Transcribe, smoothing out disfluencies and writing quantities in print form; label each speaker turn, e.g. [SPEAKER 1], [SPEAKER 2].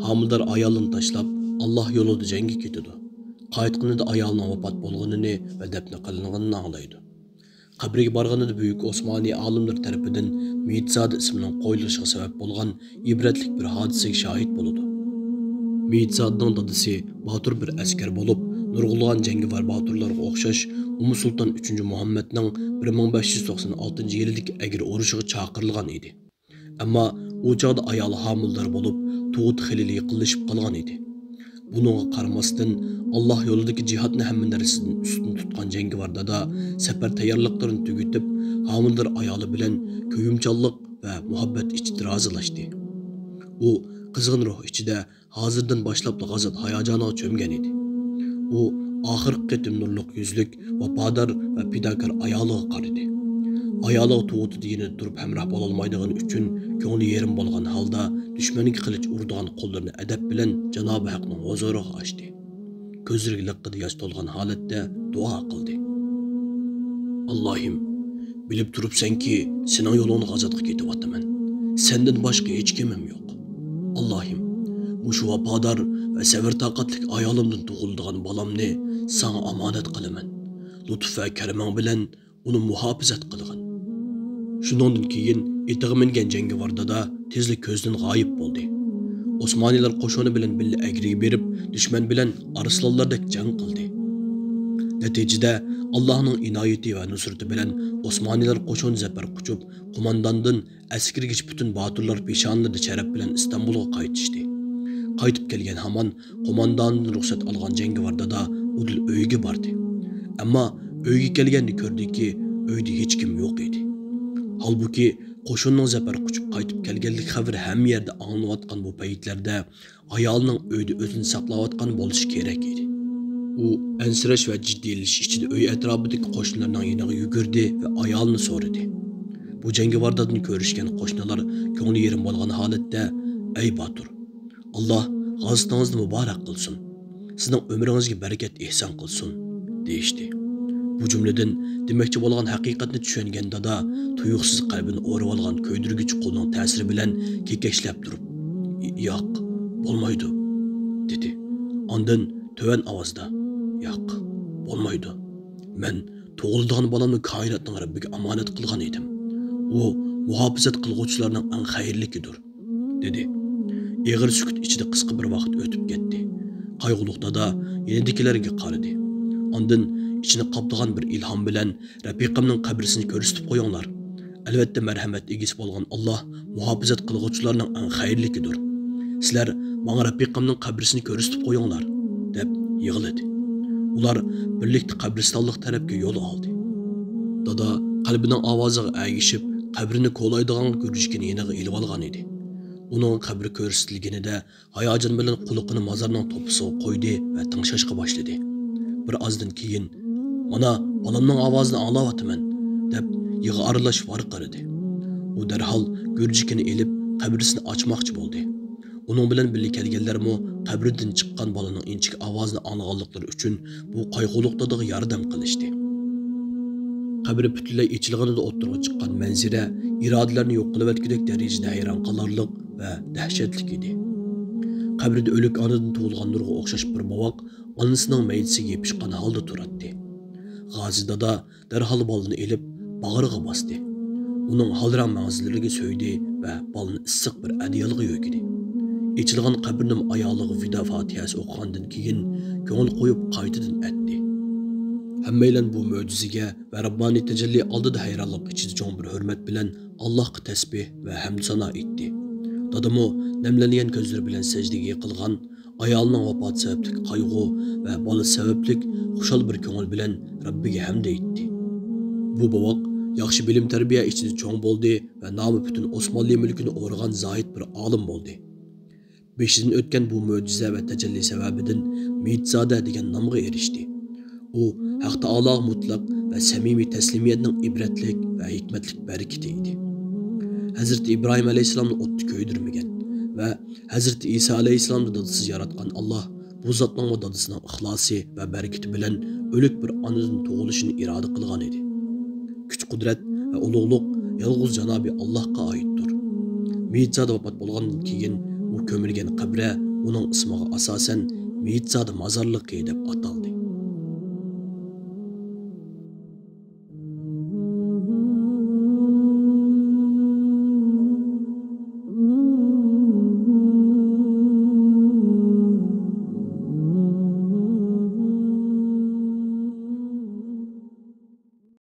[SPEAKER 1] Hamildar ayolini tashlab Alloh yo'lida jangga ketadi. Qaytqanida ayolning vafot bo'lganini va dafn qilinganini anglaydi. Qabriga borganida buyuk Osmoniy olimlar tarafidan Meyitsada ismining qo'yilishiga sabab bo'lgan ibratlik bir hodisaga shohid bo'ladi. Meyitsadning dadasi botir bir askar bo'lib, nurg'ulg'an jangovar botirlarga o'xshash Ummu Sulton 3 Muhammadning 1596-yildagi agir urushiga chaqirilgan edi. Ammo u chog'da ayoli homildor bo'lib, tug'ut xilili yiqilishib qolgan edi. Buningga qaramasdan Alloh yo'lidagi jihodni hamma narsadan ustun tutgan jangovar dada safar tayyorliklarini tugatib, homildor ayoli bilan kuyimchanlik va muhabbat ichida rozilashdi. U qizg'in ruh ichida hozirdan boshlab g'azab hayajoniga cho'mgan edi. U oxirgi qitim nurliq yuzlik, vafodor va fidokor ayoliga qaradi. Ayoliga tug'utida yana turib hamroh bo'la olmaydigan uchun ko'ngli yerim bo'lgan holda dushmaniga qilich urdigan qo'llarini adab bilan Janobi Haqning huzuriga ochdi. Ko'zlariga liqqida yosh to'lgan holatda duo qildi. Allohim, bilib turibsanki, sening yo'lingni g'azotga ketyapman. Sendan boshqa hech kimim yo'q. Allohim, mushu vafodor va sabr toqatlik ayolimdan tug'ildigan bolamni sana omonat qilaman. Lutf va kariming bilan uni muhofazat qilgin. Shundan keyin etiga mingan jangovarda tezlik ko'zdan g'oyib bo'ldi. Osmoniylar qo'shini bilan birga agriga berib, dushman bilan arslonlardek jang qildi. Natijada Allohning inoyati va nusrati bilan Osmoniylar qo'shini zafar quchib, qo'mondondan askargacha butun botirlar peshonlarida sharaf bilan Istanbulga qaytishdi. Qaytib kelgan hamon qo'mondondan ruxsat olgan jangovarda udil uyga bordi. Ammo uyga kelganda ko'rdiki, uyda hech kim yo'q edi. Halbuki qo'shinning zafar quchib qaytib kelganlik xabari hamma yerda anglanayotgan bu paytlarda ayolning uyda o'zini saqlayotgan bo'lishi kerak edi. U ansirash va jiddiylashish ichida uy atrofidagi qo'shnilarning yoniga yugurdi va ayolni so'radi. Bu jangovardan ko'rishgan qo'shnilar ko'ngli yerim bo'lgan holatda, "Ey Batur, Alloh g'azotingizni muborak qilsin. Sizning umringizga barakat ihson qilsin" deyishdi. Bu jumladan demoqchi bo'lgan haqiqatni tushungan dada tuyuqsiz qalbini o'rib olgan ko'ydirgich qo'lning ta'siri bilan kekashlab turib, "Yo'q, bo'lmaydi" dedi. Ondan töven ovozda, "Yo'q, bo'lmaydi. Men tug'ildigan bolamni koinotning Rabbiga omonat qilgan edim. U muhofazat qilguvchilarning eng xayrlikidir" dedi. Eg'ir sukut ichida qisqa bir vaqt o'tib ketdi. Qayg'uluq dada yenidagilarga qaradi. Ondan içini qaplıgan bir ilham bilen rafiqamning qabrisini ko'rsatib qo'yinglar. Albatta marhamat egisi bo'lgan Alloh muhofazat qilguvchilarning eng xayrlikidir. Sizlar menga rafiqamning qabrisini ko'rsatib qo'yinglar deb yig'ladi. Ular birlikda qabristonlik tarafga yo'l oldi. Dada qalbining ovoziga agishib, qabrini qo'laydigan ko'rishkini yeniga ilib olgan edi. Uning qabri ko'rsatilganida hayajon bilan quliqini mozorning to'pisiga qo'ydi va tingshashga boshladi. Bir ozdan keyin "Mana bolamning ovozini anglayapman" deb yig'i aralash varqiradi. U darhol gurjikini elib qabrisini ochmoqchi bo'ldi. Uning bilan birga kelganlarmi qabridan chiqqan bolaning inchik ovozini anglaganliklari uchun bu qayg'uluqdagi yordam qilishdi. Qabri butunlay ichilganida o'ttirga chiqqan manzara irodalarni yo'q qilib o'tgudek darajada hayron qolarlik va dahshatli edi. Qabrida o'lik onadan tug'ilgan nurga o'xshash bir bovoq onasining maydisiga yepishgan holda turardi. G'azi dada darhol bolani elib bag'riga bosdi. Uning halran manzillariga so'ydi va bolani issiq bir adyalga yo'gidi. Ichilgan qabrning ayoliga vido fatihasi o'qigandan keyin ko'ngil qo'yib qaytadan aytdi. Hammaylan bu mo'jizaga va Rabbani tajalli oldida hayronlik ichida cho'ng bir hurmat bilan Allohga tasbih va hamd sano etdi. Dadamo namlangan ko'zlari bilan sajdaga yiqilgan, ayolining vafoti sababli qayg'u va bola sababli xushal bir ko'ngil bilan Rabbiga hamd etdi. Bu bovoq yaxshi bilim tarbiya ichida cho'ng bo'ldi va nomi butun Osmonli mulkini o'rgan zoid bir olim bo'ldi. Beshidan o'tgan bu mo'jiza va tajalli sababidan Meyitzoda degan nomga erishdi. U Haq Taologa mutlaq va samimiy taslimiyatning ibratlik va hikmatlik barakati edi. Hazreti İbrahim aleyhisselamni o'tda ko'ydirmagan va Hazreti İsa aleyhisselamni dadisiz yaratgan Alloh bu zotning va dadisining ixlosi va barakati bilan o'lik bir onadan tug'ilishini iroda qilgan edi. Kuch qudrat va ulug'liq yolg'iz Janobi Allohga oiddir. Meyitzoda vafot bo'lgandan keyin u ko'milgan qabra uning ismiga asosan Meyitzoda mozorligi deb ataldi.